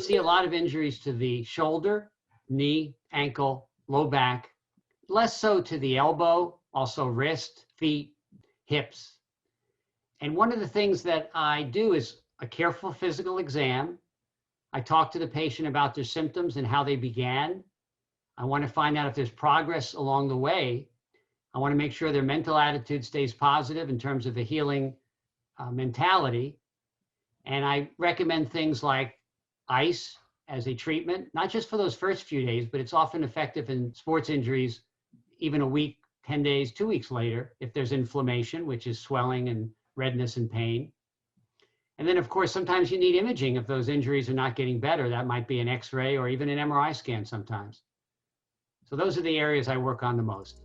see a lot of injuries to the shoulder, knee, ankle, low back, less so to the elbow, also wrist, feet, hips. And one of the things that I do is a careful physical exam. I talk to the patient about their symptoms and how they began. I want to find out if there's progress along the way. I want to make sure their mental attitude stays positive in terms of a healing mentality. And I recommend things like ice as a treatment, not just for those first few days, but it's often effective in sports injuries, even a week, 10 days, 2 weeks later, if there's inflammation, which is swelling and redness and pain. And then, of course, sometimes you need imaging if those injuries are not getting better. That might be an X-ray or even an MRI scan sometimes. So those are the areas I work on the most.